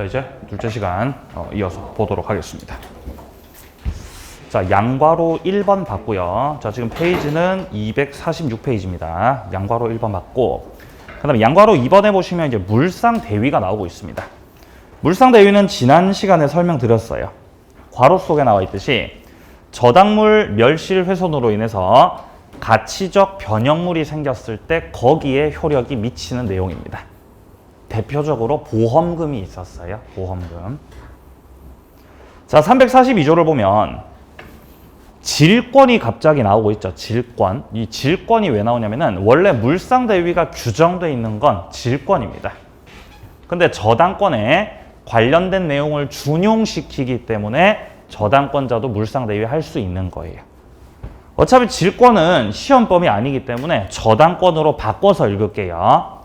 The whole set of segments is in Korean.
자, 이제 둘째 시간 이어서 보도록 하겠습니다. 자, 양괄호 1번 봤고요. 자, 지금 페이지는 246페이지입니다. 양괄호 1번 봤고, 그 다음에 양괄호 2번에 보시면 이제 물상대위가 나오고 있습니다. 물상대위는 지난 시간에 설명드렸어요. 괄호 속에 나와 있듯이 저당물 멸실 훼손으로 인해서 가치적 변형물이 생겼을 때 거기에 효력이 미치는 내용입니다. 대표적으로 보험금이 있었어요. 보험금. 자, 342조를 보면 질권이 갑자기 나오고 있죠. 질권. 이 질권이 왜 나오냐면은 원래 물상대위가 규정되어 있는 건 질권입니다. 근데 저당권에 관련된 내용을 준용시키기 때문에 저당권자도 물상대위 할 수 있는 거예요. 어차피 질권은 시험범위 아니기 때문에 저당권으로 바꿔서 읽을게요.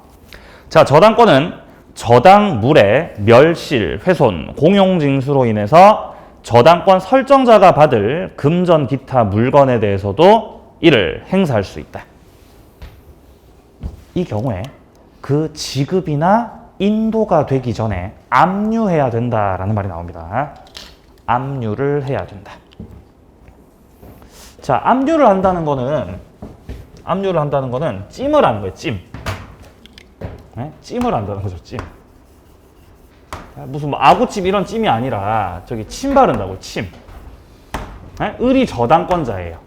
자, 저당권은 저당물의 멸실, 훼손, 공용징수로 인해서 저당권 설정자가 받을 금전 기타 물건에 대해서도 이를 행사할 수 있다. 이 경우에 그 지급이나 인도가 되기 전에 압류해야 된다라는 말이 나옵니다. 압류를 해야 된다. 자, 압류를 한다는 거는 찜을 하는 거예요. 찜. 네? 찜을 한다는 거죠. 찜. 무슨 뭐 아구찜 이런 찜이 아니라 저기 침 바른다고. 침. 네? 을이 저당권자예요.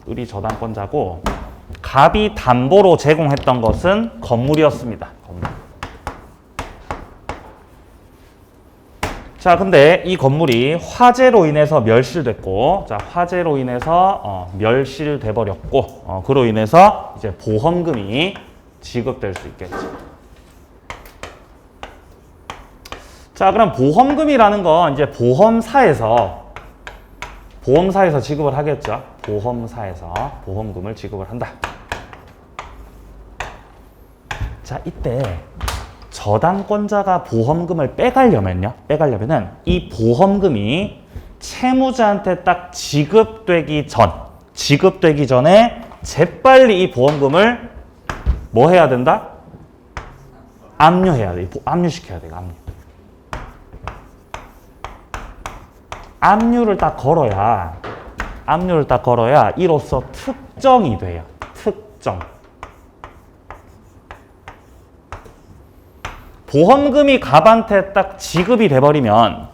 을이 저당권자고 갑이 담보로 제공했던 것은 건물이었습니다. 건물. 자, 근데 이 건물이 화재로 인해서 멸실됐고, 자, 화재로 인해서 멸실돼 버렸고, 그로 인해서 이제 보험금이 지급될 수 있겠죠. 자, 그럼 보험금이라는 건 이제 보험사에서 지급을 하겠죠. 보험사에서 보험금을 지급을 한다. 자, 이때 저당권자가 보험금을 빼가려면은 이 보험금이 채무자한테 딱 지급되기 전에 재빨리 이 보험금을 뭐 해야 된다? 압류해야 돼. 압류시켜야 돼. 압류를 딱 걸어야 이로써 특정이 돼요. 특정. 보험금이 갑한테 딱 지급이 돼버리면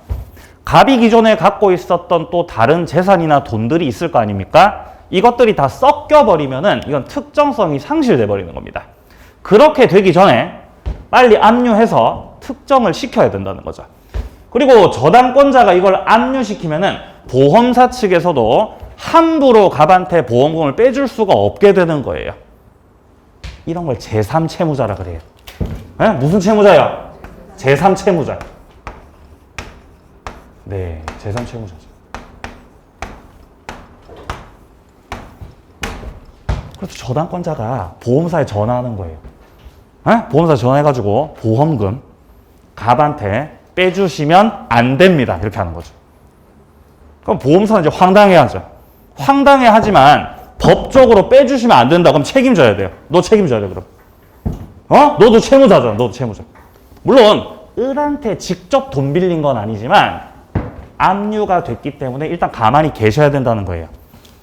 갑이 기존에 갖고 있었던 또 다른 재산이나 돈들이 있을 거 아닙니까? 이것들이 다 섞여버리면은 이건 특정성이 상실돼 버리는 겁니다. 그렇게 되기 전에 빨리 압류해서 특정을 시켜야 된다는 거죠. 그리고 저당권자가 이걸 압류시키면은 보험사 측에서도 함부로 갑한테 보험금을 빼줄 수가 없게 되는 거예요. 이런 걸 제3채무자라 그래요. 네? 무슨 채무자요? 제3채무자. 네, 제3채무자죠. 그래서 저당권자가 보험사에 전화하는 거예요. 네? 보험사에 전화해가지고 보험금 갑한테 빼주시면 안 됩니다. 이렇게 하는 거죠. 그럼 보험사는 이제 황당해하죠. 황당해하지만 법적으로 빼주시면 안 된다. 그럼 책임져야 돼요. 너 책임져야 돼, 그럼. 너도 채무자잖아. 너도 채무자. 물론 을한테 직접 돈 빌린 건 아니지만 압류가 됐기 때문에 일단 가만히 계셔야 된다는 거예요.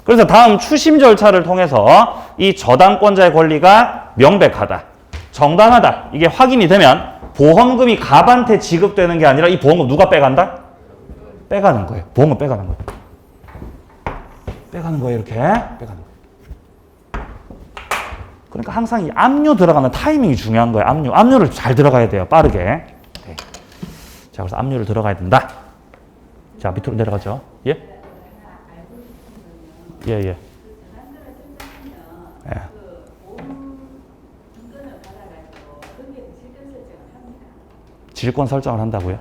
그래서 다음 추심 절차를 통해서 이 저당권자의 권리가 명백하다, 정당하다, 이게 확인이 되면 보험금이 갑한테 지급되는 게 아니라 이 보험금 누가 빼간다? 빼가는 거예요. 보험금 빼가는 거예요. 빼가는 거예요. 이렇게 빼가는 거예요. 그러니까 항상 이 압류 들어가는 타이밍이 중요한 거예요. 압류를 잘 들어가야 돼요. 빠르게. 네. 자, 그래서 압류를 들어가야 된다. 자, 밑으로 내려가죠. 예? 예. 질권 설정을 한다고요?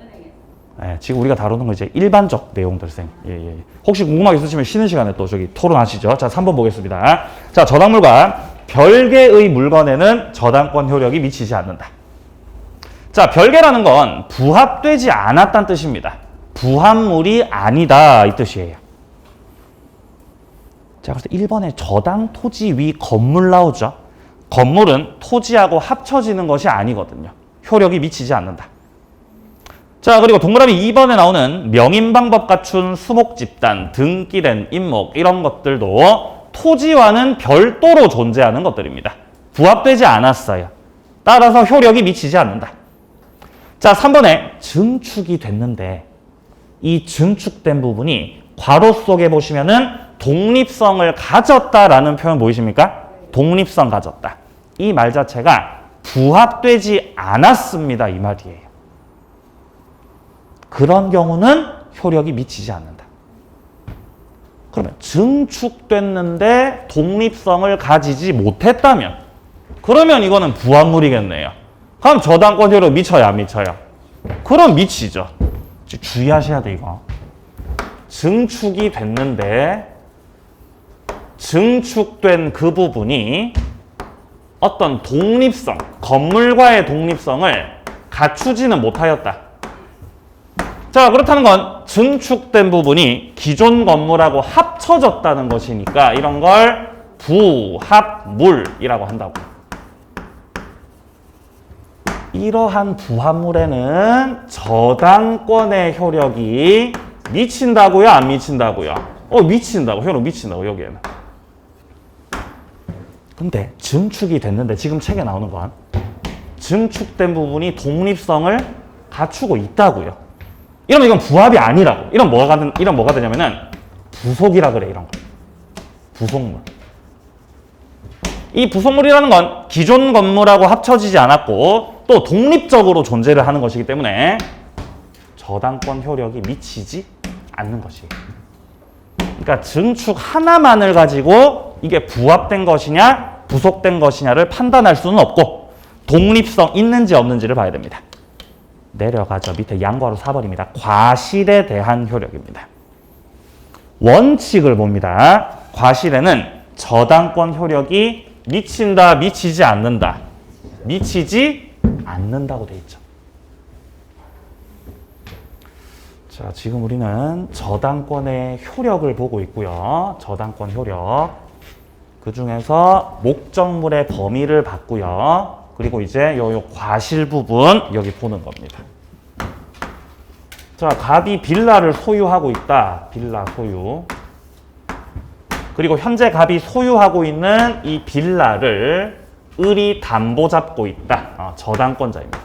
네, 지금 우리가 다루는 건 이제 일반적 내용들 예. 혹시 궁금한 게 있으시면 쉬는 시간에 또 저기 토론하시죠. 자, 3번 보겠습니다. 자, 저당물과 별개의 물건에는 저당권 효력이 미치지 않는다. 자, 별개라는 건 부합되지 않았다는 뜻입니다. 부합물이 아니다 이 뜻이에요. 자, 그래서 1번에 저당 토지 위 건물 나오죠. 건물은 토지하고 합쳐지는 것이 아니거든요. 효력이 미치지 않는다. 자, 그리고 동그라미 2번에 나오는 명인방법 갖춘 수목집단, 등기된 임목 이런 것들도 토지와는 별도로 존재하는 것들입니다. 부합되지 않았어요. 따라서 효력이 미치지 않는다. 자, 3번에 증축이 됐는데 이 증축된 부분이 괄호 속에 보시면은 독립성을 가졌다라는 표현 보이십니까? 독립성 가졌다. 이 말 자체가 부합되지 않았습니다. 이 말이에요. 그런 경우는 효력이 미치지 않는다. 그러면 증축됐는데 독립성을 가지지 못했다면 그러면 이거는 부합물이겠네요. 그럼 저당권 효력 미쳐요, 안 미쳐요? 그럼 미치죠. 주의하셔야 돼, 이거. 증축이 됐는데 증축된 그 부분이 어떤 독립성, 건물과의 독립성을 갖추지는 못하였다. 자, 그렇다는 건 증축된 부분이 기존 건물하고 합쳐졌다는 것이니까 이런 걸 부합물이라고 한다고. 이러한 부합물에는 저당권의 효력이 미친다고요? 안 미친다고요? 미친다고. 효력 미친다고, 여기에는. 근데 증축이 됐는데 지금 책에 나오는 건 증축된 부분이 독립성을 갖추고 있다고요. 이러면 이건 부합이 아니라고. 이런 뭐가 되냐면은 부속이라 그래, 이런 거. 부속물. 이 부속물이라는 건 기존 건물하고 합쳐지지 않았고 또 독립적으로 존재를 하는 것이기 때문에 저당권 효력이 미치지 않는 것이에요. 그러니까 증축 하나만을 가지고 이게 부합된 것이냐 부속된 것이냐를 판단할 수는 없고 독립성 있는지 없는지를 봐야 됩니다. 내려가죠. 밑에 양괄호 4번입니다. 과실에 대한 효력입니다. 원칙을 봅니다. 과실에는 저당권 효력이 미친다, 미치지 않는다. 미치지 않는다고 돼 있죠. 자, 지금 우리는 저당권의 효력을 보고 있고요. 저당권 효력. 그 중에서 목적물의 범위를 봤고요. 그리고 이제 요 과실 부분 여기 보는 겁니다. 자, 갑이 빌라를 소유하고 있다. 빌라 소유. 그리고 현재 갑이 소유하고 있는 이 빌라를 을이 담보 잡고 있다. 저당권자입니다.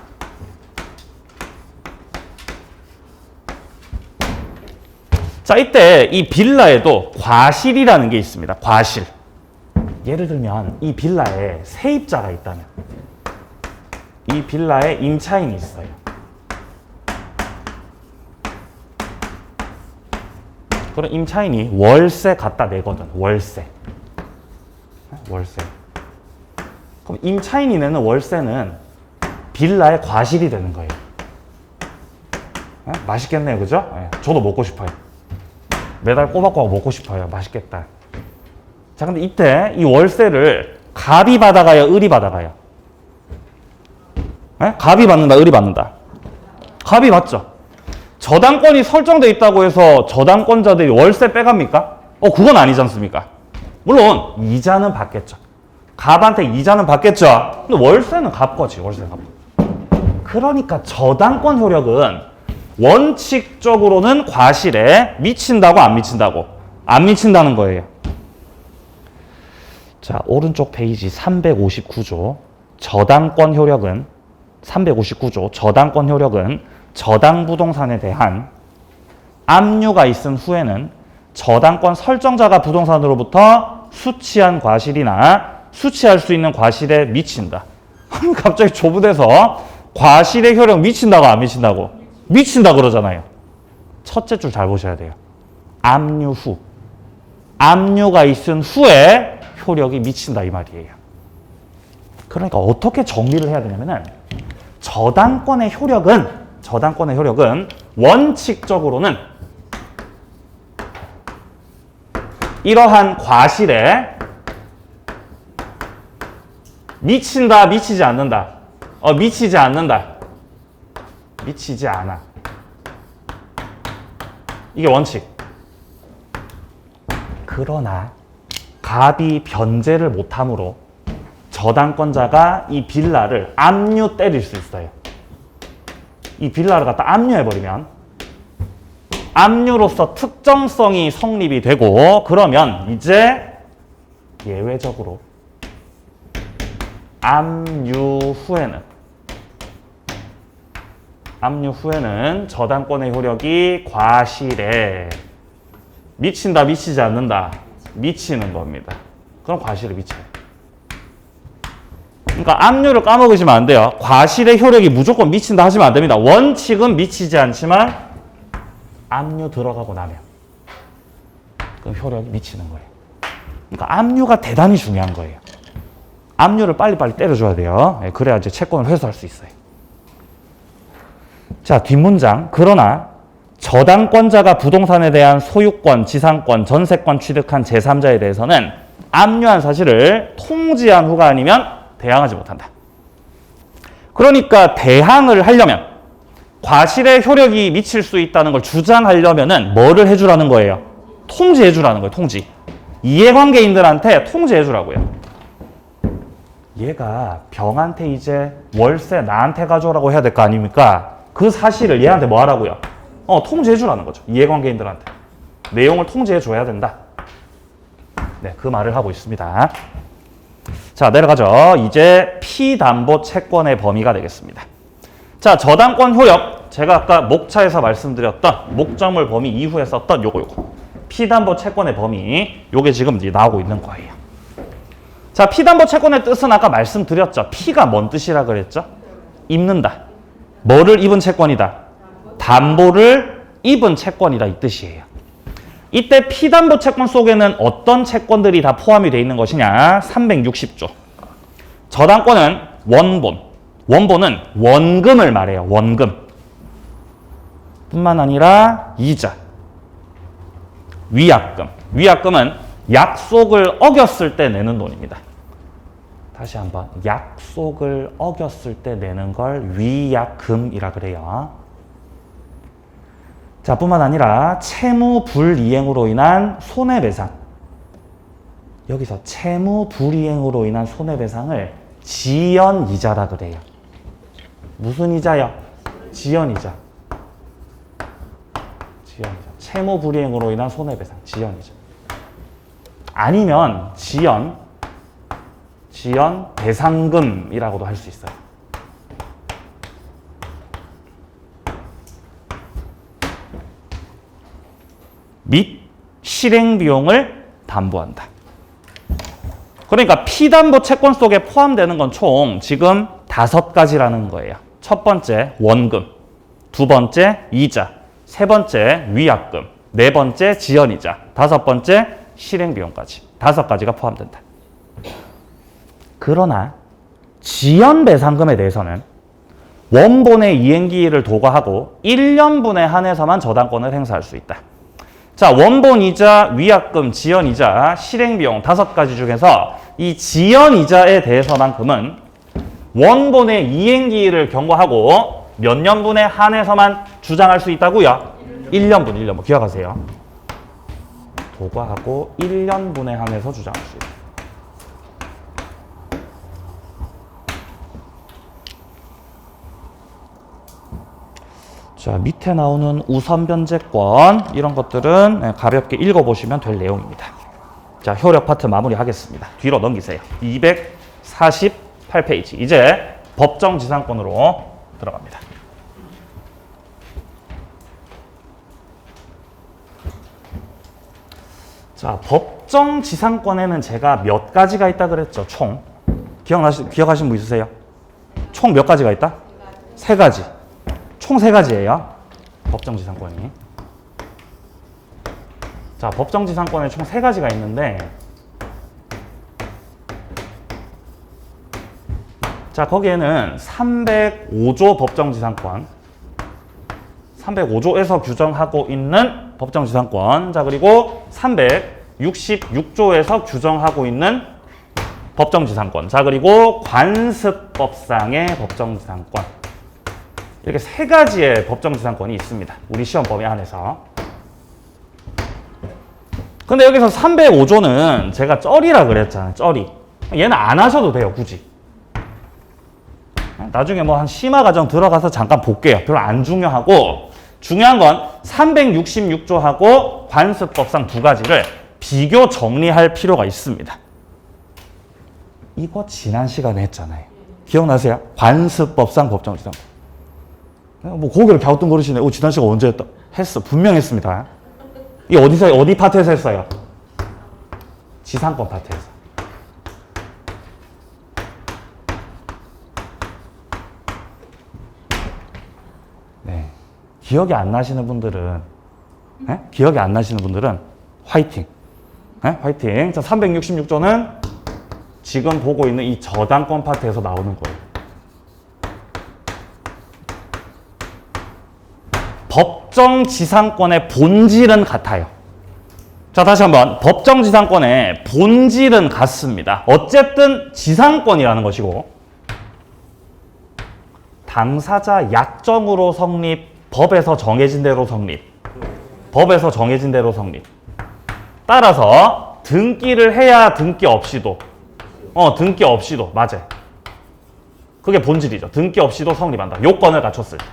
자, 이때 이 빌라에도 과실이라는 게 있습니다. 과실. 예를 들면 이 빌라에 세입자가 있다면 이 빌라에 임차인이 있어요. 그럼 임차인이 월세 갖다 내거든. 월세. 그럼 임차인이 내는 월세는 빌라의 과실이 되는 거예요. 맛있겠네요, 그죠? 저도 먹고 싶어요. 매달 꼬박꼬박 먹고 싶어요. 맛있겠다. 자, 근데 이때 이 월세를 갑이 받아가요, 을이 받아가요? 갑이 받는다, 을이 받는다? 갑이 받죠. 저당권이 설정돼 있다고 해서 저당권자들이 월세 빼갑니까? 그건 아니지 않습니까? 물론 이자는 받겠죠. 갑한테 이자는 받겠죠. 근데 월세는 갑 거지, 월세 갑. 그러니까 저당권 효력은 원칙적으로는 과실에 미친다고 안 미친다고? 안 미친다는 거예요. 자, 오른쪽 페이지 359조. 저당권 효력은 359조. 저당권 효력은 저당 부동산에 대한 압류가 있은 후에는 저당권 설정자가 부동산으로부터 수취한 과실이나 수취할 수 있는 과실에 미친다. 갑자기 조부돼서 과실의 효력 미친다고 안 미친다고? 미친다 그러잖아요. 첫째 줄 잘 보셔야 돼요. 압류 후. 압류가 있은 후에 효력이 미친다 이 말이에요. 그러니까 어떻게 정리를 해야 되냐면은 저당권의 효력은 원칙적으로는 이러한 과실에 미친다, 미치지 않는다. 미치지 않는다. 미치지 않아. 이게 원칙. 그러나 갑이 변제를 못함으로 저당권자가 이 빌라를 압류 때릴 수 있어요. 이 빌라를 갖다 압류해버리면 압류로서 특정성이 성립이 되고, 그러면 이제 예외적으로 압류 후에는 저당권의 효력이 과실에 미친다, 미치지 않는다? 미치는 겁니다. 그럼 과실에 미쳐요. 그러니까 압류를 까먹으시면 안 돼요. 과실의 효력이 무조건 미친다 하시면 안 됩니다. 원칙은 미치지 않지만 압류 들어가고 나면 그럼 효력이 미치는 거예요. 그러니까 압류가 대단히 중요한 거예요. 압류를 빨리빨리 때려줘야 돼요. 그래야 이제 채권을 회수할 수 있어요. 자, 뒷문장. 그러나 저당권자가 부동산에 대한 소유권, 지상권, 전세권 취득한 제3자에 대해서는 압류한 사실을 통지한 후가 아니면 대항하지 못한다. 그러니까 대항을 하려면, 과실의 효력이 미칠 수 있다는 걸 주장하려면은 뭐를 해주라는 거예요? 통지해주라는 거예요. 통지. 이해관계인들한테 통지해주라고요. 얘가 병한테 이제 월세 나한테 가져오라고 해야 될 거 아닙니까? 그 사실을 얘한테 뭐 하라고요? 통지해주라는 거죠. 이해관계인들한테. 내용을 통지해줘야 된다. 네, 그 말을 하고 있습니다. 자, 내려가죠. 이제 피담보 채권의 범위가 되겠습니다. 자, 저당권 효력. 제가 아까 목차에서 말씀드렸던 목적물 범위 이후에 썼던 요거. 피담보 채권의 범위. 요게 지금 이제 나오고 있는 거예요. 자, 피담보 채권의 뜻은 아까 말씀드렸죠. 피가 뭔 뜻이라 그랬죠? 입는다. 뭐를 입은 채권이다? 담보를 입은 채권이다, 이 뜻이에요. 이때 피담보 채권 속에는 어떤 채권들이 다 포함이 되어 있는 것이냐? 360조. 저당권은 원본. 원본은 원금을 말해요. 원금. 뿐만 아니라 이자. 위약금. 위약금은 약속을 어겼을 때 내는 돈입니다. 다시 한번. 약속을 어겼을 때 내는 걸 위약금이라 그래요. 자, 뿐만 아니라 채무 불이행으로 인한 손해배상. 여기서 채무 불이행으로 인한 손해배상을 지연이자라 그래요. 무슨 이자요? 지연이자. 지연이자. 채무 불이행으로 인한 손해배상. 지연이자. 아니면 지연 배상금이라고도 할 수 있어요. 및 실행 비용을 담보한다. 그러니까 피담보 채권 속에 포함되는 건 총 지금 5가지라는 거예요. 첫 번째 원금, 두 번째 이자, 세 번째 위약금, 네 번째 지연이자, 다섯 번째 실행 비용까지. 5가지가 포함된다. 그러나 지연 배상금에 대해서는 원본의 이행기일을 도과하고 1년분에 한해서만 저당권을 행사할 수 있다. 자, 원본이자, 위약금, 지연이자, 실행비용 5가지 중에서 이 지연이자에 대해서만큼은 원본의 이행기일을 경과하고 몇 년분에 한해서만 주장할 수 있다고요? 1년분. 기억하세요. 도과하고 1년분에 한해서 주장할 수 있다. 자, 밑에 나오는 우선 변제권 이런 것들은 가볍게 읽어보시면 될 내용입니다. 자, 효력 파트 마무리하겠습니다. 뒤로 넘기세요. 248페이지. 이제 법정지상권으로 들어갑니다. 자, 법정지상권에는 제가 몇 가지가 있다 그랬죠? 총. 기억하신 분 있으세요? 총 몇 가지가 있다? 3가지. 총 3가지예요. 법정지상권이. 자, 법정지상권에 총 3가지가 있는데, 자, 거기에는 305조 법정지상권, 305조에서 규정하고 있는 법정지상권, 자, 그리고 366조에서 규정하고 있는 법정지상권, 자, 그리고 관습법상의 법정지상권. 이렇게 3가지의 법정지상권이 있습니다. 우리 시험 범위 안에서. 근데 여기서 305조는 제가 쩌리라 그랬잖아요. 쩌리. 얘는 안 하셔도 돼요, 굳이. 나중에 뭐 한 심화 과정 들어가서 잠깐 볼게요. 별로 안 중요하고, 중요한 건 366조하고 관습법상 두 가지를 비교 정리할 필요가 있습니다. 이거 지난 시간에 했잖아요. 기억나세요? 관습법상 법정지상. 뭐 고개를 갸우뚱거리시네. 지난 시간 언제 했다? 했어. 분명 했습니다. 이 어디 파트에서 했어요? 지상권 파트에서. 네. 기억이 안 나시는 분들은, 네? 기억이 안 나시는 분들은 화이팅. 네? 화이팅. 자, 366조는 지금 보고 있는 이 저당권 파트에서 나오는 거예요. 법정지상권의 본질은 같아요. 자, 다시 한번. 법정지상권의 본질은 같습니다. 어쨌든 지상권이라는 것이고, 당사자 약정으로 성립, 법에서 정해진 대로 성립. 법에서 정해진 대로 성립. 따라서 등기를 해야 등기 없이도, 등기 없이도, 맞아요. 그게 본질이죠. 등기 없이도 성립한다. 요건을 갖췄을 때.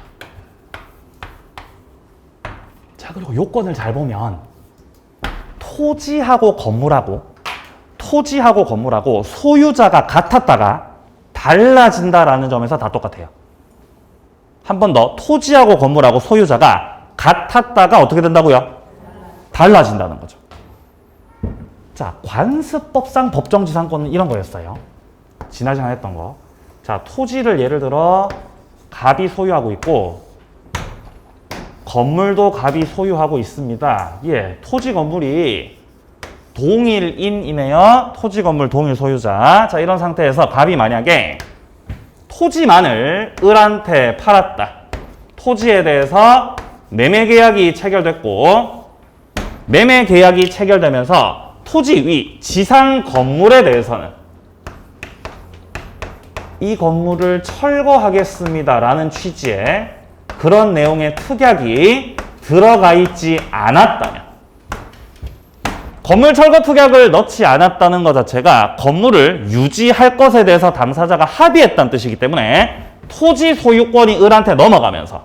자, 그리고 요건을 잘 보면 토지하고 건물하고 소유자가 같았다가 달라진다라는 점에서 다 똑같아요. 한 번 더, 토지하고 건물하고 소유자가 같았다가 어떻게 된다고요? 달라진다는 거죠. 자, 관습법상 법정지상권은 이런 거였어요. 지난 시간에 했던 거. 자, 토지를 예를 들어 갑이 소유하고 있고 건물도 갑이 소유하고 있습니다. 예, 토지 건물이 동일인이네요. 토지 건물 동일 소유자. 자, 이런 상태에서 갑이 만약에 토지만을 을한테 팔았다. 토지에 대해서 매매 계약이 체결됐고, 매매 계약이 체결되면서 토지 위 지상 건물에 대해서는 이 건물을 철거하겠습니다라는 취지의 그런 내용의 특약이 들어가 있지 않았다면, 건물 철거 특약을 넣지 않았다는 것 자체가 건물을 유지할 것에 대해서 당사자가 합의했다는 뜻이기 때문에 토지 소유권이 을한테 넘어가면서,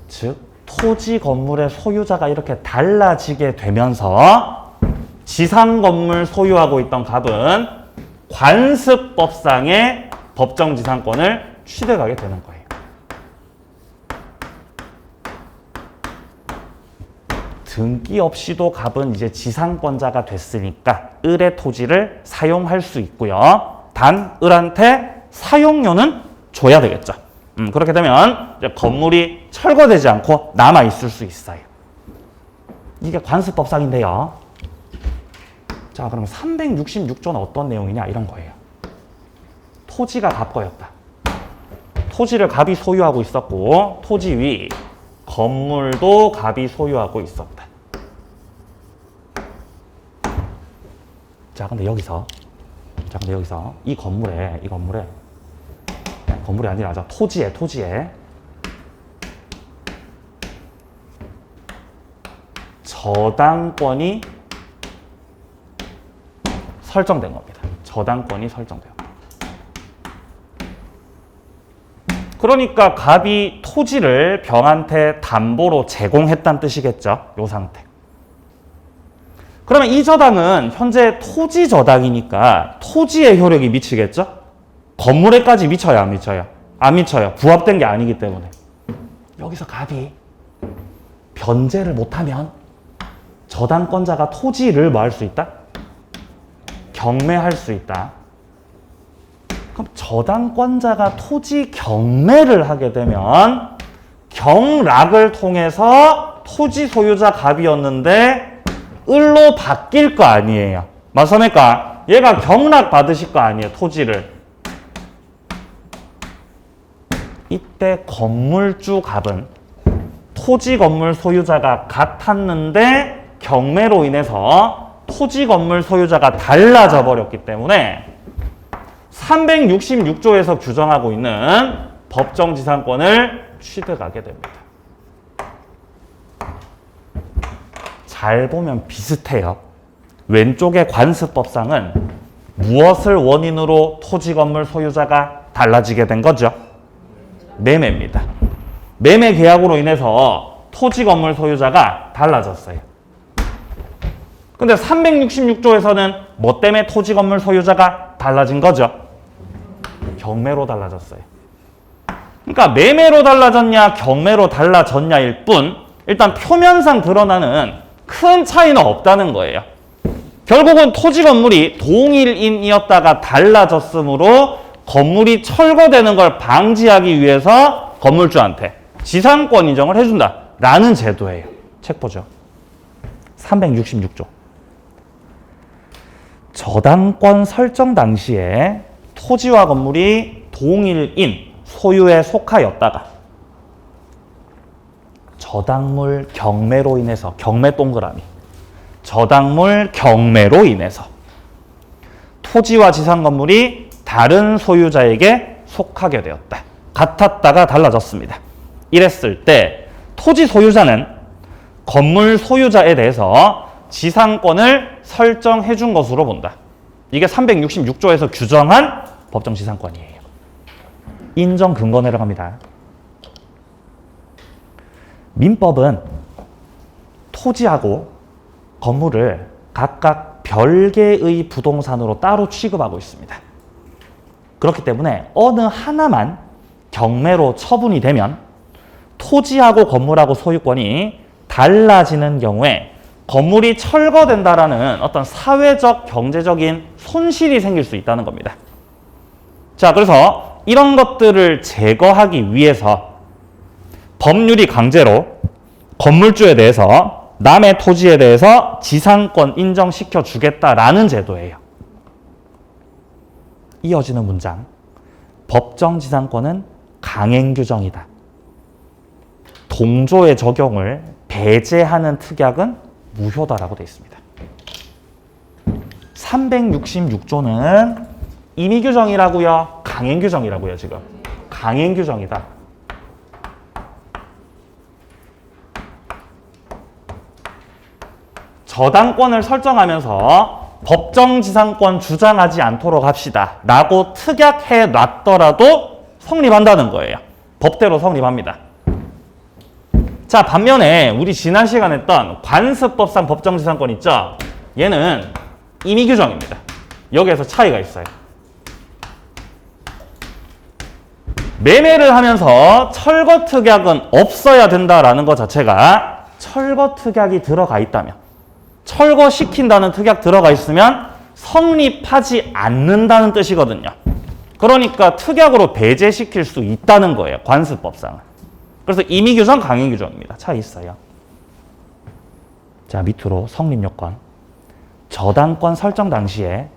즉 토지 건물의 소유자가 이렇게 달라지게 되면서 지상 건물 소유하고 있던 갑은 관습법상의 법정지상권을 취득하게 되는 거예요. 등기 없이도 갑은 이제 지상권자가 됐으니까 을의 토지를 사용할 수 있고요. 단 을한테 사용료는 줘야 되겠죠. 그렇게 되면 이제 건물이 철거되지 않고 남아 있을 수 있어요. 이게 관습법상인데요. 자, 그럼 366조는 어떤 내용이냐, 이런 거예요. 토지가 갑 거였다. 토지를 갑이 소유하고 있었고, 토지 위 건물도 갑이 소유하고 있었다. 자, 근데 여기서 이 건물에 건물이 아니라 토지에 저당권이 설정된 겁니다. 저당권이 설정돼요. 그러니까 갑이 토지를 병한테 담보로 제공했다는 뜻이겠죠. 요 상태. 그러면 이 저당은 현재 토지 저당이니까 토지의 효력이 미치겠죠? 건물에까지 미쳐요, 안 미쳐요? 안 미쳐요. 부합된 게 아니기 때문에. 여기서 갑이 변제를 못하면 저당권자가 토지를 뭐 할 수 있다? 경매할 수 있다. 그럼 저당권자가 토지 경매를 하게 되면 경락을 통해서 토지 소유자 갑이었는데 을로 바뀔 거 아니에요. 맞습니까? 얘가 경락 받으실 거 아니에요, 토지를. 이때 건물주 갑은 토지 건물 소유자가 같았는데 경매로 인해서 토지 건물 소유자가 달라져 버렸기 때문에 366조에서 규정하고 있는 법정지상권을 취득하게 됩니다. 잘 보면 비슷해요. 왼쪽의 관습법상은 무엇을 원인으로 토지 건물 소유자가 달라지게 된 거죠? 매매입니다. 매매 계약으로 인해서 토지 건물 소유자가 달라졌어요. 근데 366조에서는 뭐 때문에 토지 건물 소유자가 달라진 거죠? 경매로 달라졌어요. 그러니까 매매로 달라졌냐 경매로 달라졌냐일 뿐 일단 표면상 드러나는 큰 차이는 없다는 거예요. 결국은 토지 건물이 동일인이었다가 달라졌으므로 건물이 철거되는 걸 방지하기 위해서 건물주한테 지상권 인정을 해준다 라는 제도예요. 책 보죠. 366조. 저당권 설정 당시에 토지와 건물이 동일인 소유에 속하였다가 저당물 경매로 인해서 경매 동그라미 저당물 경매로 인해서 토지와 지상 건물이 다른 소유자에게 속하게 되었다. 같았다가 달라졌습니다. 이랬을 때 토지 소유자는 건물 소유자에 대해서 지상권을 설정해 준 것으로 본다. 이게 366조에서 규정한 법정 지상권이에요. 인정 근거 내려갑니다. 민법은 토지하고 건물을 각각 별개의 부동산으로 따로 취급하고 있습니다. 그렇기 때문에 어느 하나만 경매로 처분이 되면 토지하고 건물하고 소유권이 달라지는 경우에 건물이 철거된다라는 어떤 사회적, 경제적인 손실이 생길 수 있다는 겁니다. 자, 그래서 이런 것들을 제거하기 위해서 법률이 강제로 건물주에 대해서 남의 토지에 대해서 지상권 인정시켜 주겠다라는 제도예요. 이어지는 문장. 법정 지상권은 강행 규정이다. 동조의 적용을 배제하는 특약은 무효다라고 되어 있습니다. 366조는 임의 규정이라고요? 강행 규정이라고요, 지금? 강행 규정이다. 저당권을 설정하면서 법정지상권 주장하지 않도록 합시다 라고 특약해 놨더라도 성립한다는 거예요. 법대로 성립합니다. 자, 반면에 우리 지난 시간에 했던 관습법상 법정지상권 있죠? 얘는 임의 규정입니다. 여기에서 차이가 있어요. 매매를 하면서 철거 특약은 없어야 된다라는 것 자체가 철거 특약이 들어가 있다면, 철거시킨다는 특약 들어가 있으면 성립하지 않는다는 뜻이거든요. 그러니까 특약으로 배제시킬 수 있다는 거예요. 관습법상은. 그래서 임의 규정, 강행 규정입니다. 차이 있어요. 자, 밑으로 성립요건. 저당권 설정 당시에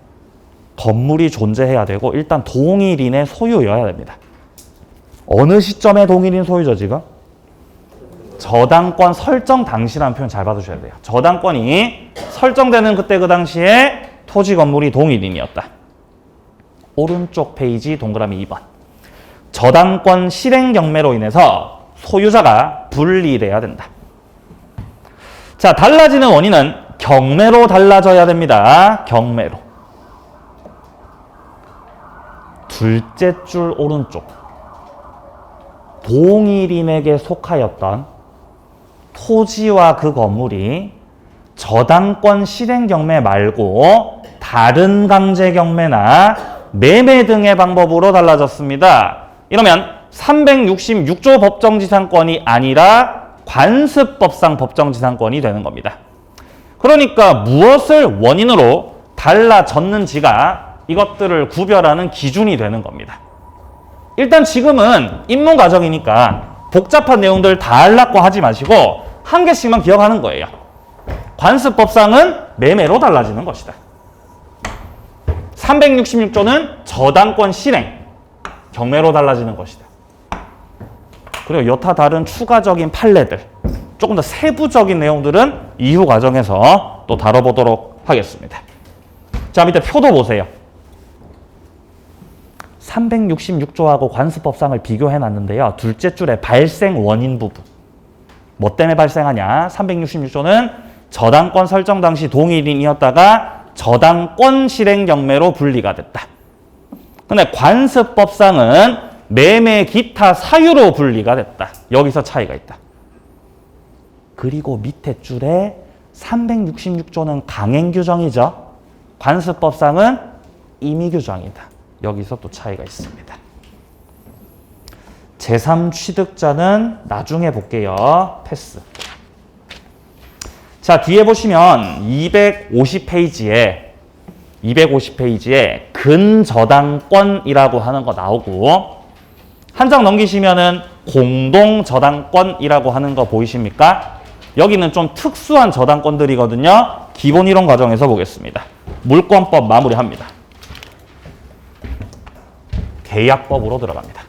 건물이 존재해야 되고 일단 동일인의 소유여야 됩니다. 어느 시점에 동일인 소유죠, 지금? 저당권 설정 당시라는 표현 잘 받으셔야 돼요. 저당권이 설정되는 그때 그 당시에 토지 건물이 동일인이었다. 오른쪽 페이지 동그라미 2번. 저당권 실행 경매로 인해서 소유자가 분리돼야 된다. 자, 달라지는 원인은 경매로 달라져야 됩니다. 경매로. 둘째 줄 오른쪽. 동일인에게 속하였던 토지와 그 건물이 저당권 실행 경매 말고 다른 강제 경매나 매매 등의 방법으로 달라졌습니다. 이러면 366조 법정지상권이 아니라 관습법상 법정지상권이 되는 겁니다. 그러니까 무엇을 원인으로 달라졌는지가 이것들을 구별하는 기준이 되는 겁니다. 일단 지금은 입문 과정이니까 복잡한 내용들 다 하려고 하지 마시고 한 개씩만 기억하는 거예요. 관습법상은 매매로 달라지는 것이다. 366조는 저당권 실행, 경매로 달라지는 것이다. 그리고 여타 다른 추가적인 판례들, 조금 더 세부적인 내용들은 이후 과정에서 또 다뤄보도록 하겠습니다. 자, 밑에 표도 보세요. 366조하고 관습법상을 비교해놨는데요. 둘째 줄에 발생 원인 부분. 뭐 때문에 발생하냐? 366조는 저당권 설정 당시 동일인이었다가 저당권 실행 경매로 분리가 됐다. 근데 관습법상은 매매 기타 사유로 분리가 됐다. 여기서 차이가 있다. 그리고 밑에 줄에 366조는 강행 규정이죠. 관습법상은 임의 규정이다. 여기서 또 차이가 있습니다. 제3취득자는 나중에 볼게요. 패스. 자, 뒤에 보시면 250페이지에 근저당권이라고 하는 거 나오고, 한 장 넘기시면은 공동저당권이라고 하는 거 보이십니까? 여기는 좀 특수한 저당권들이거든요. 기본 이론 과정에서 보겠습니다. 물권법 마무리합니다. 계약법으로 들어갑니다.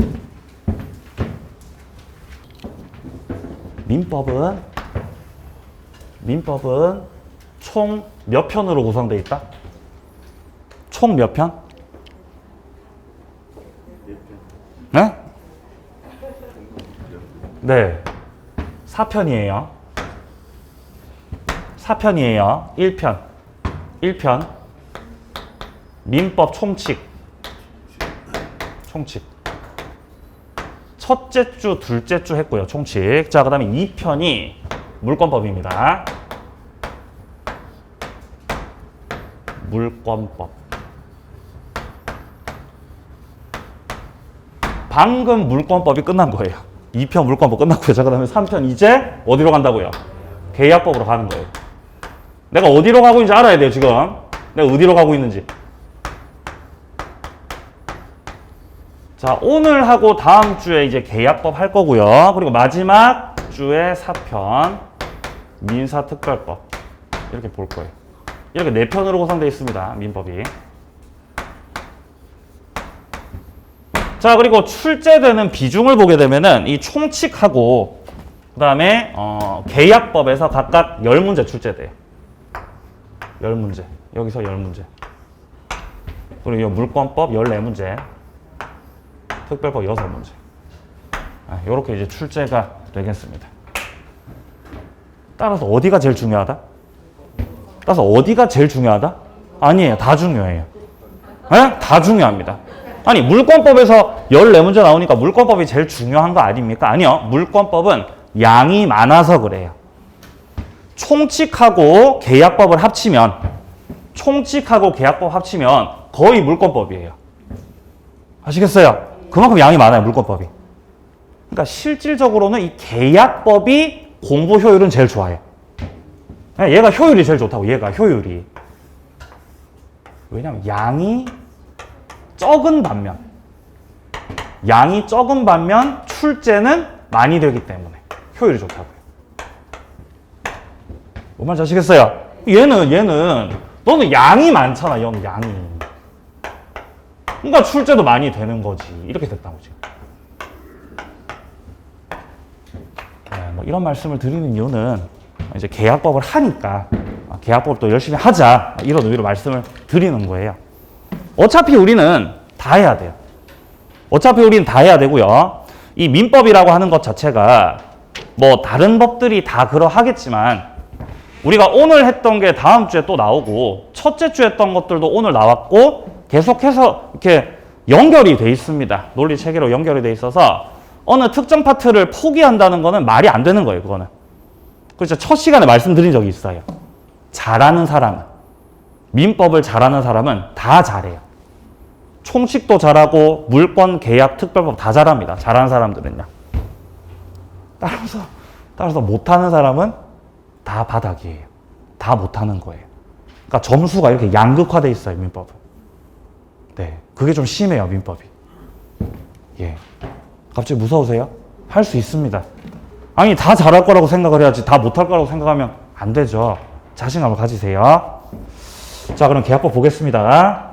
민법은 총 몇 편으로 구성되어 있다? 총 몇 편? 네? 네. 4편이에요. 1편. 민법 총칙. 첫째 주, 둘째 주 했고요. 총칙. 자, 그 다음에 2편이 물권법입니다. 물권법. 방금 물권법이 끝난 거예요. 2편 물권법 끝났고요. 자, 그 다음에 3편 이제 어디로 간다고요? 계약법으로 가는 거예요. 내가 어디로 가고 있는지 알아야 돼요, 지금. 내가 어디로 가고 있는지. 자, 오늘 하고 다음 주에 이제 계약법 할 거고요. 그리고 마지막 주에 4편 민사특별법 이렇게 볼 거예요. 이렇게 4편으로 구성되어 있습니다. 민법이. 자, 그리고 출제되는 비중을 보게 되면은 이 총칙하고 그 다음에 계약법에서 각각 10문제 출제돼요. 10문제. 여기서 10문제. 그리고 이 물권법 14문제. 특별법 6문제. 이렇게 이제 출제가 되겠습니다. 따라서 어디가 제일 중요하다? 아니에요. 다 중요해요. 네? 다 중요합니다. 아니, 물권법에서 14문제 나오니까 물권법이 제일 중요한 거 아닙니까? 아니요. 물권법은 양이 많아서 그래요. 총칙하고 계약법을 합치면 거의 물권법이에요. 아시겠어요? 그만큼 양이 많아요, 물권법이. 그러니까 실질적으로는 이 계약법이 공부 효율은 제일 좋아요. 얘가 효율이 제일 좋다고, 얘가 효율이. 왜냐면 양이 적은 반면 출제는 많이 되기 때문에 효율이 좋다고요. 뭔 말인지 아시겠어요? 얘는 너는 양이 많잖아, 양이. 그러니까 출제도 많이 되는 거지. 이렇게 됐다고 지금. 네, 뭐 이런 말씀을 드리는 이유는 이제 계약법을 하니까 계약법을 또 열심히 하자, 이런 의미로 말씀을 드리는 거예요. 어차피 우리는 다 해야 돼요. 되고요. 이 민법이라고 하는 것 자체가 뭐 다른 법들이 다 그러하겠지만 우리가 오늘 했던 게 다음 주에 또 나오고 첫째 주에 했던 것들도 오늘 나왔고 계속해서 이렇게 연결이 돼 있습니다. 논리 체계로 연결이 돼 있어서 어느 특정 파트를 포기한다는 거는 말이 안 되는 거예요, 그거는. 그렇죠. 첫 시간에 말씀드린 적이 있어요. 민법을 잘하는 사람은 다 잘해요. 총칙도 잘하고 물권, 계약, 특별법 다 잘합니다. 잘하는 사람들은요. 따라서 못하는 사람은 다 바닥이에요. 다 못하는 거예요. 그러니까 점수가 이렇게 양극화돼 있어요, 민법은. 네, 그게 좀 심해요, 민법이. 예. 갑자기 무서우세요? 할 수 있습니다. 아니, 다 잘할 거라고 생각을 해야지 다 못할 거라고 생각하면 안 되죠. 자신감을 가지세요. 자, 그럼 계약법 보겠습니다.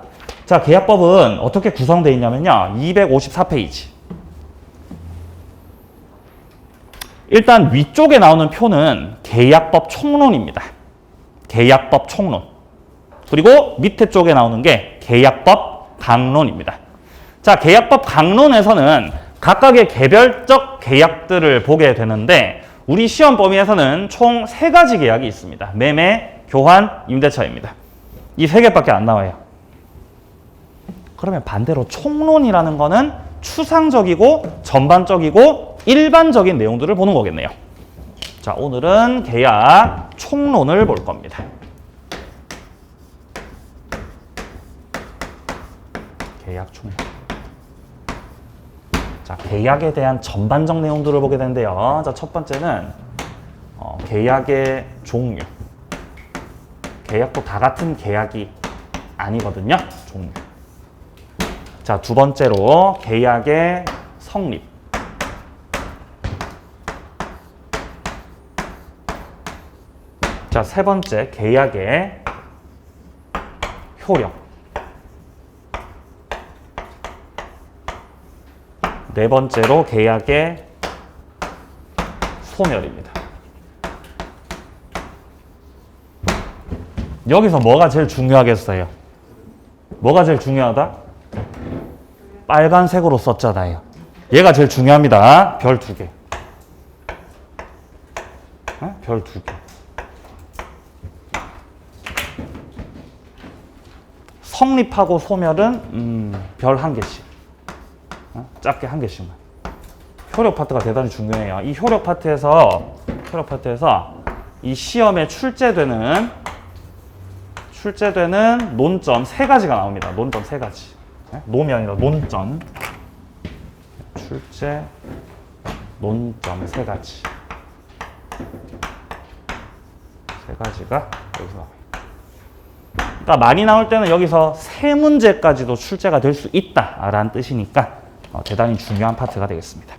자, 계약법은 어떻게 구성되어 있냐면요. 254페이지. 일단 위쪽에 나오는 표는 계약법 총론입니다. 계약법 총론. 그리고 밑에 쪽에 나오는 게 계약법 강론입니다. 자, 계약법 강론에서는 각각의 개별적 계약들을 보게 되는데 우리 시험 범위에서는 총 3가지 계약이 있습니다. 매매, 교환, 임대차입니다. 이 3개밖에 안 나와요. 그러면 반대로 총론이라는 거는 추상적이고 전반적이고 일반적인 내용들을 보는 거겠네요. 자, 오늘은 계약 총론을 볼 겁니다. 계약 총론. 자, 계약에 대한 전반적 내용들을 보게 되는데요. 자, 첫 번째는 계약의 종류. 계약도 다 같은 계약이 아니거든요. 종류. 자, 두 번째로 계약의 성립. 자, 세 번째 계약의 효력. 네 번째로 계약의 소멸입니다. 여기서 뭐가 제일 중요하겠어요? 뭐가 제일 중요하다? 빨간색으로 썼잖아요. 얘가 제일 중요합니다. 별 2개. 별 2개. 성립하고 소멸은 별 1개씩. 작게 1개씩만. 효력 파트가 대단히 중요해요. 이 효력 파트에서 이 시험에 출제되는 논점 3가지가 나옵니다. 논점 3가지. 논이 아니라 논점. 출제 논점 3가지. 3가지가 여기서 나와요. 그러니까 많이 나올 때는 여기서 3문제까지도 출제가 될 수 있다라는 뜻이니까 대단히 중요한 파트가 되겠습니다.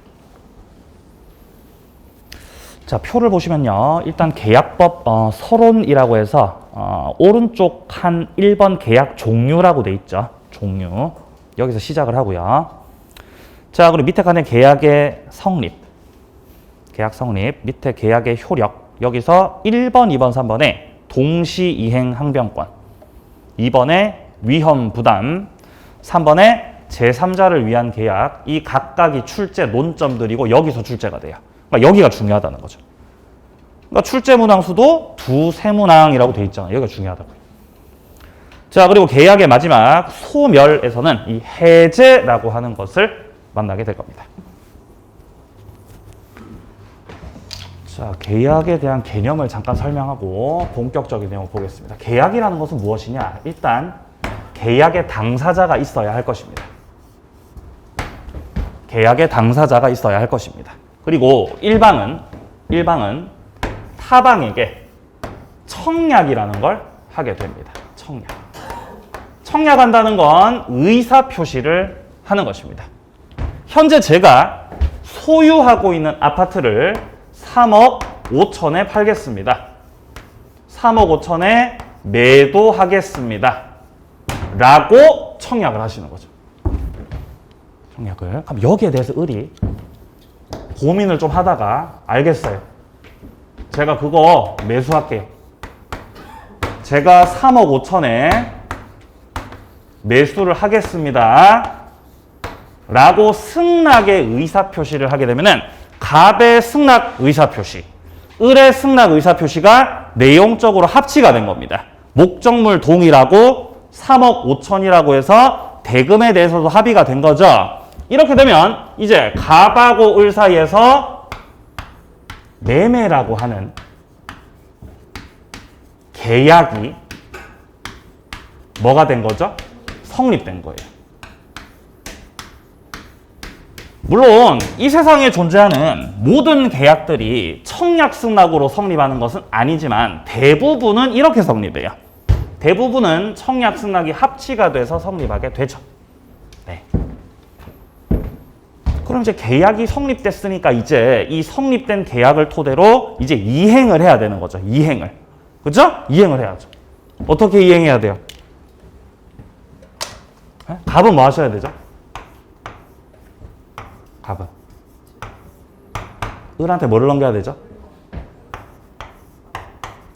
자, 표를 보시면요. 일단 계약법 서론이라고 해서 오른쪽 한 1번 계약 종류라고 돼 있죠. 종류. 여기서 시작을 하고요. 자, 그리고 밑에 칸에 계약의 성립. 계약 성립. 밑에 계약의 효력. 여기서 1번, 2번, 3번에 동시 이행 항변권. 2번에 위험 부담. 3번에 제3자를 위한 계약. 이 각각이 출제 논점들이고 여기서 출제가 돼요. 그러니까 여기가 중요하다는 거죠. 그러니까 출제 문항수도 2, 3문항이라고 돼 있잖아요. 여기가 중요하다고요. 자, 그리고 계약의 마지막 소멸에서는 이 해제라고 하는 것을 만나게 될 겁니다. 자, 계약에 대한 개념을 잠깐 설명하고 본격적인 내용을 보겠습니다. 계약이라는 것은 무엇이냐? 일단 계약의 당사자가 있어야 할 것입니다. 계약의 당사자가 있어야 할 것입니다. 그리고 일방은 타방에게 청약이라는 걸 하게 됩니다. 청약한다는 건 의사표시를 하는 것입니다. 현재 제가 소유하고 있는 아파트를 3억 5천에 팔겠습니다. 3억 5천에 매도하겠습니다. 라고 청약을 하시는 거죠. 청약을. 그럼 여기에 대해서 을이 고민을 좀 하다가 알겠어요. 제가 그거 매수할게요. 제가 3억 5천에 매수를 하겠습니다. 라고 승낙의 의사표시를 하게 되면은 갑의 승낙 의사표시, 을의 승낙 의사표시가 내용적으로 합치가 된 겁니다. 목적물 동일하고 3억 5천이라고 해서 대금에 대해서도 합의가 된 거죠. 이렇게 되면 이제 갑하고 을 사이에서 매매라고 하는 계약이 뭐가 된 거죠? 성립된 거예요. 물론 이 세상에 존재하는 모든 계약들이 청약 승낙으로 성립하는 것은 아니지만 대부분은 이렇게 성립해요. 대부분은 청약 승낙이 합치가 돼서 성립하게 되죠. 네. 그럼 이제 계약이 성립됐으니까 이제 이 성립된 계약을 토대로 이제 이행을 해야 되는 거죠. 이행을. 그죠? 이행을 해야죠. 어떻게 이행해야 돼요? 갑은 뭐 하셔야 되죠? 갑은 을한테 뭐를 넘겨야 되죠?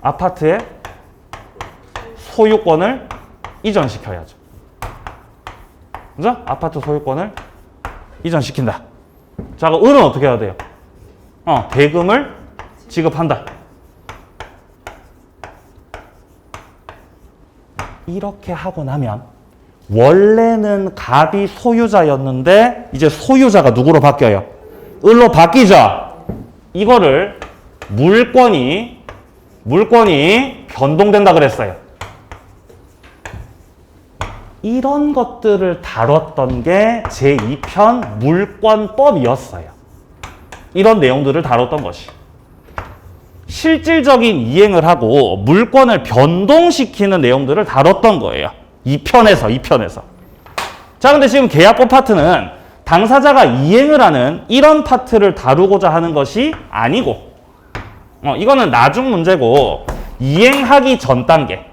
아파트의 소유권을 이전시켜야죠. 그죠? 아파트 소유권을 이전시킨다. 자, 그럼 을은 어떻게 해야 돼요? 대금을 지급한다. 이렇게 하고 나면 원래는 갑이 소유자였는데 이제 소유자가 누구로 바뀌어요? 을로 바뀌죠. 이거를 물권이 변동된다 그랬어요. 이런 것들을 다뤘던 게 제2편 물권법이었어요. 이런 내용들을 다뤘던 것이. 실질적인 이행을 하고 물권을 변동시키는 내용들을 다뤘던 거예요. 2편에서. 자, 근데 지금 계약법 파트는 당사자가 이행을 하는 이런 파트를 다루고자 하는 것이 아니고, 이거는 나중 문제고, 이행하기 전 단계.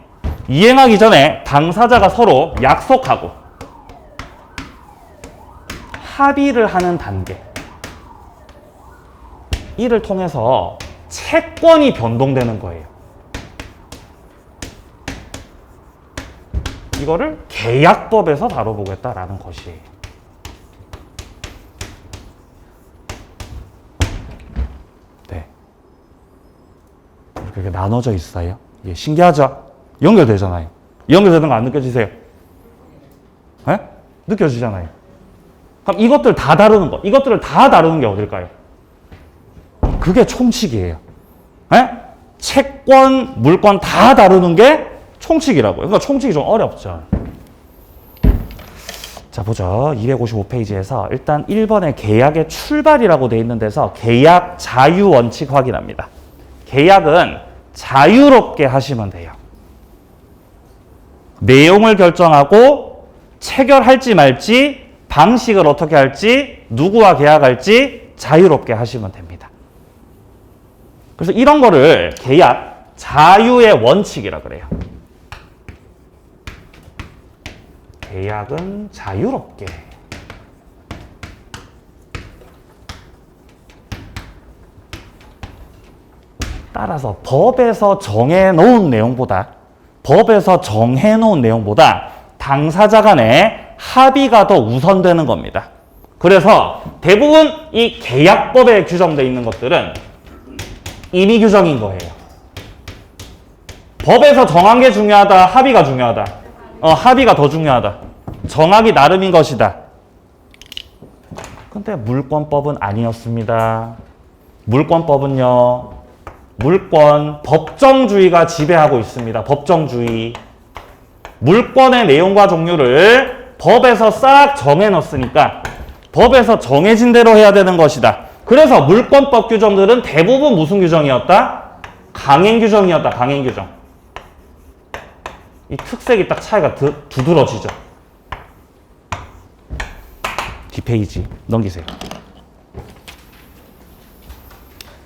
이행하기 전에 당사자가 서로 약속하고 합의를 하는 단계. 이를 통해서 채권이 변동되는 거예요. 이거를 계약법에서 다뤄보겠다라는 것이에요. 네. 이렇게 나눠져 있어요. 예, 신기하죠? 연결되잖아요. 연결되는 거 안 느껴지세요? 네? 느껴지잖아요. 그럼 이것들 다 다루는 거, 이것들을 다 다루는 게 어딜까요? 그게 총칙이에요. 네? 채권, 물권 다 다루는 게 총칙이라고요. 그러니까 총칙이 좀 어렵죠. 자, 보죠. 255페이지에서 일단 1번에 계약의 출발이라고 돼 있는 데서 계약 자유 원칙 확인합니다. 계약은 자유롭게 하시면 돼요. 내용을 결정하고 체결할지 말지, 방식을 어떻게 할지, 누구와 계약할지 자유롭게 하시면 됩니다. 그래서 이런 거를 계약 자유의 원칙이라 그래요. 계약은 자유롭게. 따라서 법에서 정해놓은 내용보다 당사자 간의 합의가 더 우선되는 겁니다. 그래서 대부분 이 계약법에 규정되어 있는 것들은 임의 규정인 거예요. 법에서 정한 게 중요하다, 합의가 중요하다. 합의가 더 중요하다. 정하기 나름인 것이다. 근데 물권법은 아니었습니다. 물권법은요, 물권, 법정주의가 지배하고 있습니다. 법정주의. 물권의 내용과 종류를 법에서 싹 정해놨으니까 법에서 정해진 대로 해야 되는 것이다. 그래서 물권법 규정들은 대부분 무슨 규정이었다? 강행 규정이었다. 강행 규정. 이 특색이 딱 차이가 두드러지죠. 뒷페이지 넘기세요.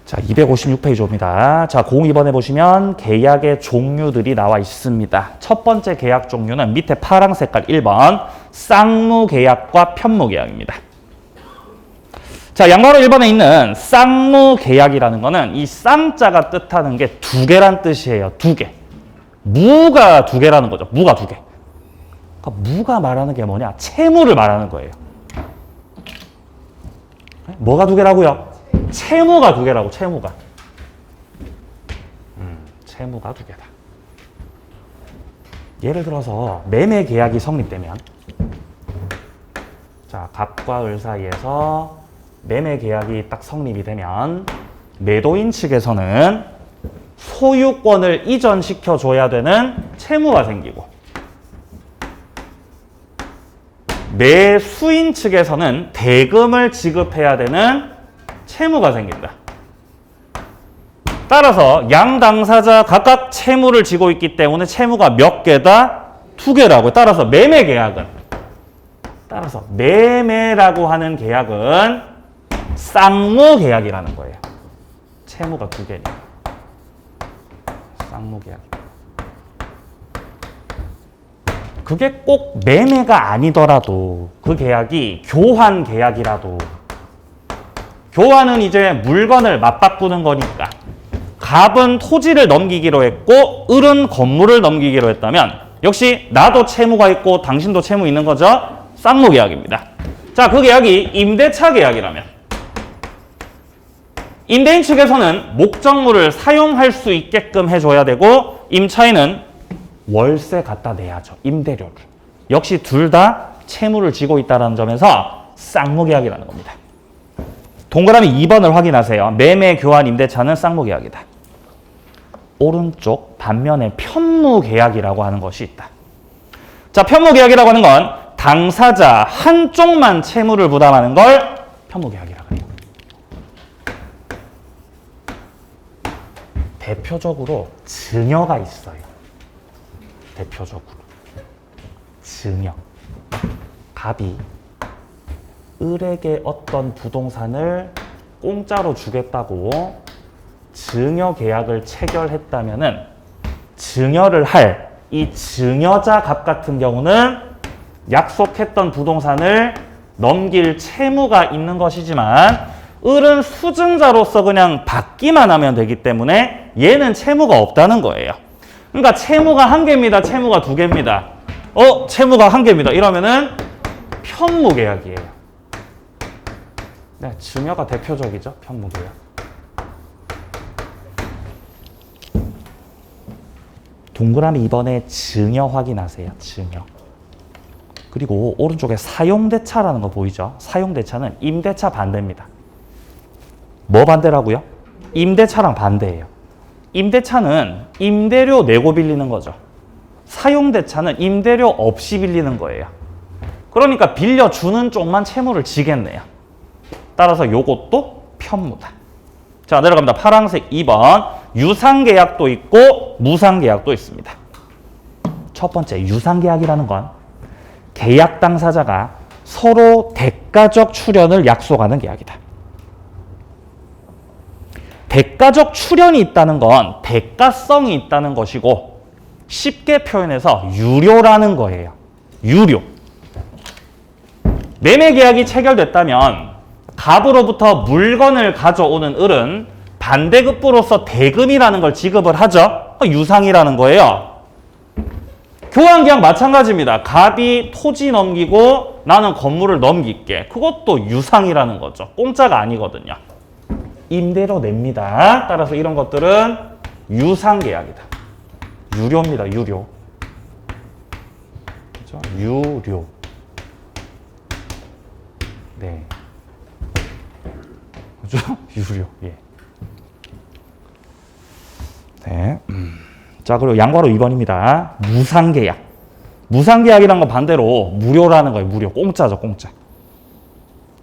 자, 256페이지 옵니다. 자, 02번에 보시면 계약의 종류들이 나와 있습니다. 첫 번째 계약 종류는 밑에 파랑 색깔 1번 쌍무계약과 편무계약입니다. 자, 양괄호 1번에 있는 쌍무계약이라는 거는 이 쌍자가 뜻하는 게 두 개란 뜻이에요. 두 개. 무가 두 개라는 거죠. 무가 두 개. 그러니까 무가 말하는 게 뭐냐? 채무를 말하는 거예요. 뭐가 두 개라고요? 채무가 두 개라고, 채무가. 채무가 두 개다. 예를 들어서 매매 계약이 성립되면, 자, 갑과 을 사이에서 매매 계약이 딱 성립이 되면 매도인 측에서는 소유권을 이전시켜 줘야 되는 채무가 생기고, 매수인 측에서는 대금을 지급해야 되는 채무가 생긴다. 따라서 양 당사자 각각 채무를 지고 있기 때문에 채무가 몇 개다? 두 개라고요. 따라서 매매 계약은, 따라서 매매라고 하는 계약은 쌍무 계약이라는 거예요. 채무가 두 개니까. 쌍무 계약. 그게 꼭 매매가 아니더라도, 그 계약이 교환 계약이라도, 교환은 이제 물건을 맞바꾸는 거니까 갑은 토지를 넘기기로 했고 을은 건물을 넘기기로 했다면 역시 나도 채무가 있고 당신도 채무 있는 거죠. 쌍무 계약입니다. 자, 그 계약이 임대차 계약이라면 임대인 측에서는 목적물을 사용할 수 있게끔 해줘야 되고 임차인은 월세 갖다 내야죠. 임대료를. 역시 둘 다 채무를 지고 있다는 점에서 쌍무계약이라는 겁니다. 동그라미 2번을 확인하세요. 매매, 교환, 임대차는 쌍무계약이다. 오른쪽 반면에 편무계약이라고 하는 것이 있다. 자, 편무계약이라고 하는 건 당사자 한쪽만 채무를 부담하는 걸 편무계약이라고 해요. 대표적으로 증여가 있어요. 대표적으로 증여. 갑이 을에게 어떤 부동산을 공짜로 주겠다고 증여 계약을 체결했다면은 증여를 할 이 증여자 갑 같은 경우는 약속했던 부동산을 넘길 채무가 있는 것이지만 을은 수증자로서 그냥 받기만 하면 되기 때문에 얘는 채무가 없다는 거예요. 그러니까 채무가 1개입니다. 채무가 2개입니다. 채무가 1개입니다. 이러면은 편무계약이에요. 네, 증여가 대표적이죠. 편무계약. 동그라미 2번에 증여 확인하세요. 증여. 그리고 오른쪽에 사용대차라는 거 보이죠? 사용대차는 임대차 반대입니다. 뭐 반대라고요? 임대차랑 반대예요. 임대차는 임대료 내고 빌리는 거죠. 사용대차는 임대료 없이 빌리는 거예요. 그러니까 빌려주는 쪽만 채무를 지겠네요. 따라서 요것도 편무다. 자, 내려갑니다. 파란색 2번. 유상계약도 있고 무상계약도 있습니다. 첫 번째, 유상계약이라는 건 계약 당사자가 서로 대가적 출연을 약속하는 계약이다. 대가적 출연이 있다는 건 대가성이 있다는 것이고 쉽게 표현해서 유료라는 거예요. 유료. 매매계약이 체결됐다면 갑으로부터 물건을 가져오는 을은 반대급부로서 대금이라는 걸 지급을 하죠. 유상이라는 거예요. 교환계약 마찬가지입니다. 갑이 토지 넘기고 나는 건물을 넘길게. 그것도 유상이라는 거죠. 공짜가 아니거든요. 임대료 냅니다. 따라서 이런 것들은 유상계약이다. 유료입니다. 유료. 그죠? 유료. 네. 그죠? 유료. 예. 네. 자, 그리고 양괄호 2번입니다. 무상계약. 무상계약이란 건 반대로 무료라는 거예요. 무료. 공짜죠, 공짜.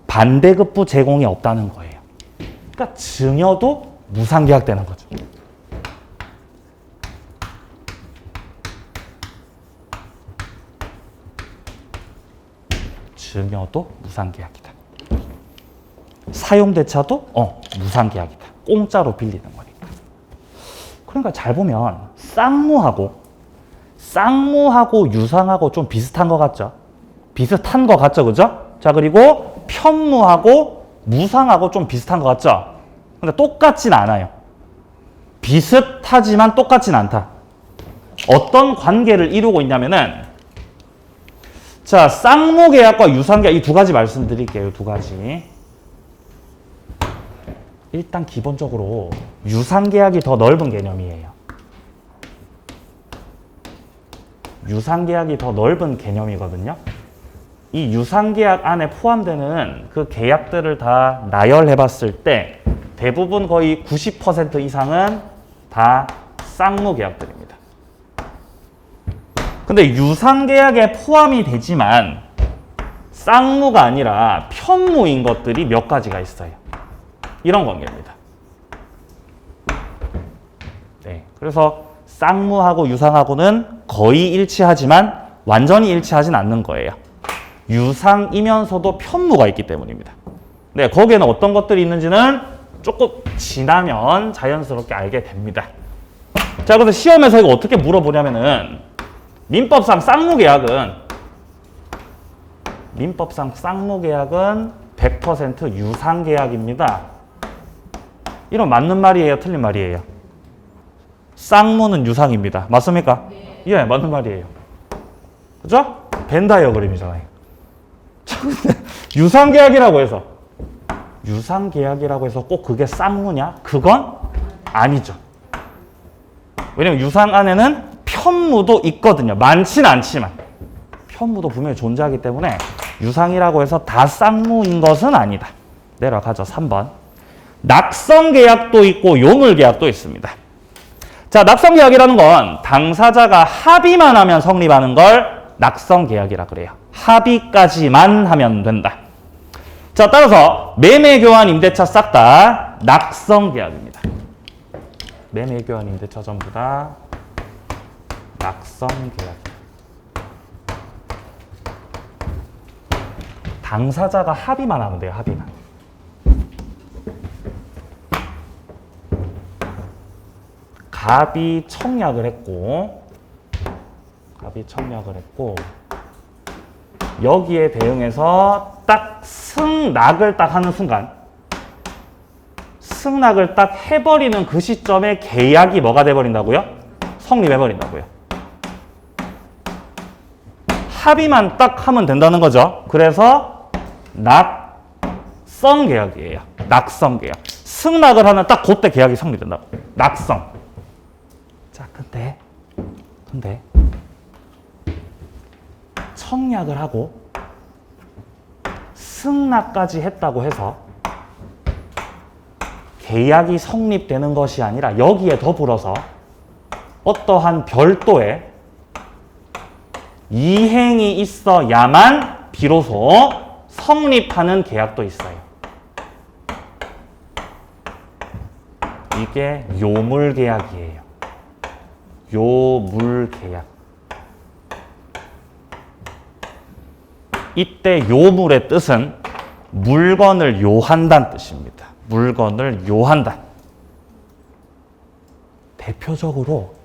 반대급부 제공이 없다는 거예요. 그러니까 증여도 무상계약 되는 거죠. 증여도 무상계약이다. 사용대차도 무상계약이다. 공짜로 빌리는 거니까. 그러니까 잘 보면 쌍무하고 유상하고 좀 비슷한 것 같죠? 비슷한 것 같죠? 그죠? 자, 그리고 편무하고 무상하고 좀 비슷한 것 같죠? 근데 똑같진 않아요. 비슷하지만 똑같진 않다. 어떤 관계를 이루고 있냐면은 자, 쌍무계약과 유상계약 이 두 가지 말씀드릴게요. 두 가지. 일단 기본적으로 유상계약이 더 넓은 개념이에요. 유상계약이 더 넓은 개념이거든요. 이 유상계약 안에 포함되는 그 계약들을 다 나열해 봤을 때 대부분 거의 90% 이상은 다 쌍무계약들입니다. 근데 유상계약에 포함이 되지만 쌍무가 아니라 편무인 것들이 몇 가지가 있어요. 이런 관계입니다. 네, 그래서 쌍무하고 유상하고는 거의 일치하지만 완전히 일치하진 않는 거예요. 유상이면서도 편무가 있기 때문입니다. 네, 거기에는 어떤 것들이 있는지는 조금 지나면 자연스럽게 알게 됩니다. 자, 그래서 시험에서 이거 어떻게 물어보냐면은 민법상 쌍무계약은 100% 유상계약입니다. 이런 맞는 말이에요? 틀린 말이에요? 쌍무는 유상입니다. 맞습니까? 네. 예, 맞는 말이에요. 그죠? 벤 다이어그램이잖아요. 유상계약이라고 해서 유상계약이라고 해서 꼭 그게 쌍무냐? 그건 아니죠. 왜냐면 유상 안에는 편무도 있거든요. 많지는 않지만 편무도 분명히 존재하기 때문에 유상이라고 해서 다 쌍무인 것은 아니다. 내려가죠. 3번. 낙성계약도 있고 요물계약도 있습니다. 자, 낙성계약이라는 건 당사자가 합의만 하면 성립하는 걸 낙성계약이라 그래요. 합의까지만 하면 된다. 자, 따라서 매매, 교환, 임대차 싹 다 낙성계약입니다. 매매, 교환, 임대차 전부 다 낙성계약. 당사자가 합의만 하면 돼요. 합의만. 갑이 청약을 했고 여기에 대응해서 딱 승낙을 딱 하는 순간 승낙을 딱 해버리는 그 시점에 계약이 뭐가 돼버린다고요? 성립해버린다고요. 합의만 딱 하면 된다는 거죠. 그래서 낙성계약이에요. 낙성계약. 승낙을 하면 딱 그때 계약이 성립된다고. 낙성. 자, 근데 청약을 하고 승낙까지 했다고 해서 계약이 성립되는 것이 아니라 여기에 더불어서 어떠한 별도의 이행이 있어야만 비로소 성립하는 계약도 있어요. 이게 요물계약이에요. 요물계약. 이때 요물의 뜻은 물건을 요한다는 뜻입니다. 물건을 요한다. 대표적으로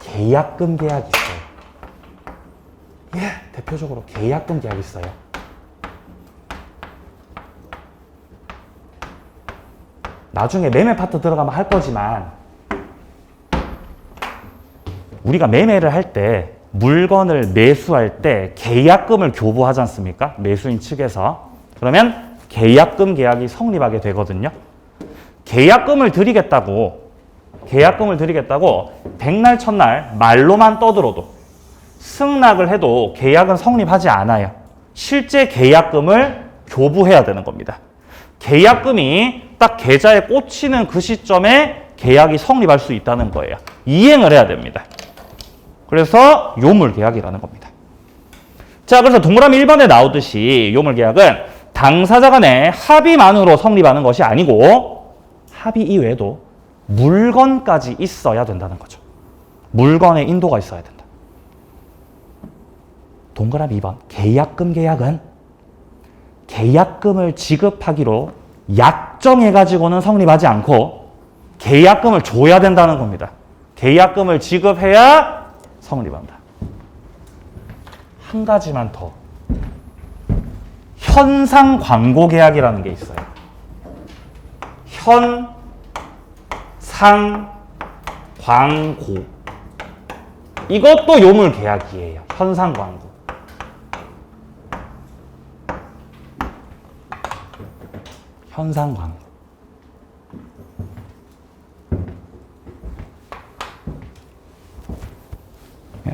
계약금 계약이 있어요. 대표적으로 계약금 계약이 있어요. 나중에 매매 파트 들어가면 할 거지만 우리가 매매를 할 때 물건을 매수할 때 계약금을 교부하지 않습니까? 매수인 측에서. 그러면 계약금 계약이 성립하게 되거든요. 계약금을 드리겠다고 백날 첫날 말로만 떠들어도 승낙을 해도 계약은 성립하지 않아요. 실제 계약금을 교부해야 되는 겁니다. 계약금이 딱 계좌에 꽂히는 그 시점에 계약이 성립할 수 있다는 거예요. 이행을 해야 됩니다. 그래서 요물계약이라는 겁니다. 자, 그래서 동그라미 1번에 나오듯이 요물계약은 당사자 간의 합의만으로 성립하는 것이 아니고 합의 이외에도 물건까지 있어야 된다는 거죠. 물건의 인도가 있어야 된다. 동그라미 2번. 계약금 계약은 계약금을 지급하기로 약정해가지고는 성립하지 않고 계약금을 줘야 된다는 겁니다. 계약금을 지급해야 성립한다. 한 가지만 더. 현상 광고 계약이라는 게 있어요. 현상 광고. 이것도 요물 계약이에요. 현상 광고. 현상 광고.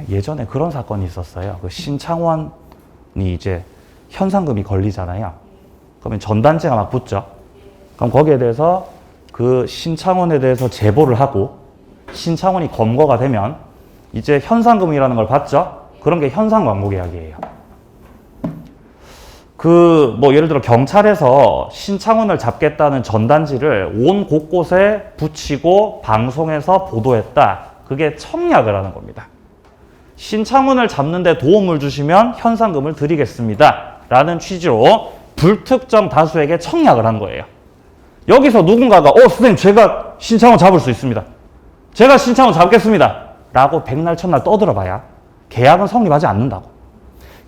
예전에 그런 사건이 있었어요. 그 신창원이 이제 현상금이 걸리잖아요. 그러면 전단지가 막 붙죠. 그럼 거기에 대해서 그 신창원에 대해서 제보를 하고 신창원이 검거가 되면 이제 현상금이라는 걸 받죠. 그런 게 현상 광고 계약이에요. 그 뭐 예를 들어 경찰에서 신창원을 잡겠다는 전단지를 온 곳곳에 붙이고 방송에서 보도했다. 그게 청약을 하는 겁니다. 신창원을 잡는데 도움을 주시면 현상금을 드리겠습니다. 라는 취지로 불특정 다수에게 청약을 한 거예요. 여기서 누군가가 선생님 제가 신창원 잡을 수 있습니다. 제가 신창원 잡겠습니다. 라고 백날 첫날 떠들어봐야 계약은 성립하지 않는다고.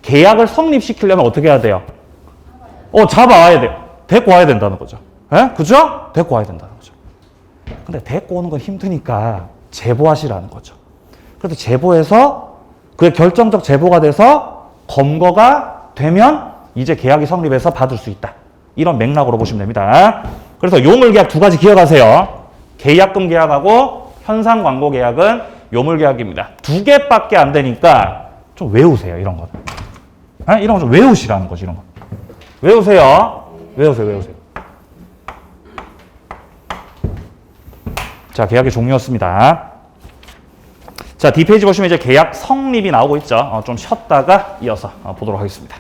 계약을 성립시키려면 어떻게 해야 돼요? 잡아와야 돼요. 데리고 와야 된다는 거죠. 그죠? 데리고 와야 된다는 거죠. 근데 데리고 오는 건 힘드니까 제보하시라는 거죠. 그래서 제보해서 그게 결정적 제보가 돼서 검거가 되면 이제 계약이 성립해서 받을 수 있다. 이런 맥락으로 보시면 됩니다. 그래서 요물계약 두 가지 기억하세요. 계약금 계약하고 현상 광고 계약은 요물계약입니다. 두 개밖에 안 되니까 좀 외우세요. 이런 거. 이런 거 좀 외우시라는 거지. 이런 거. 외우세요. 외우세요. 자, 계약의 종류였습니다. 자, D페이지 보시면 이제 계약 성립이 나오고 있죠. 좀 쉬었다가 이어서 보도록 하겠습니다.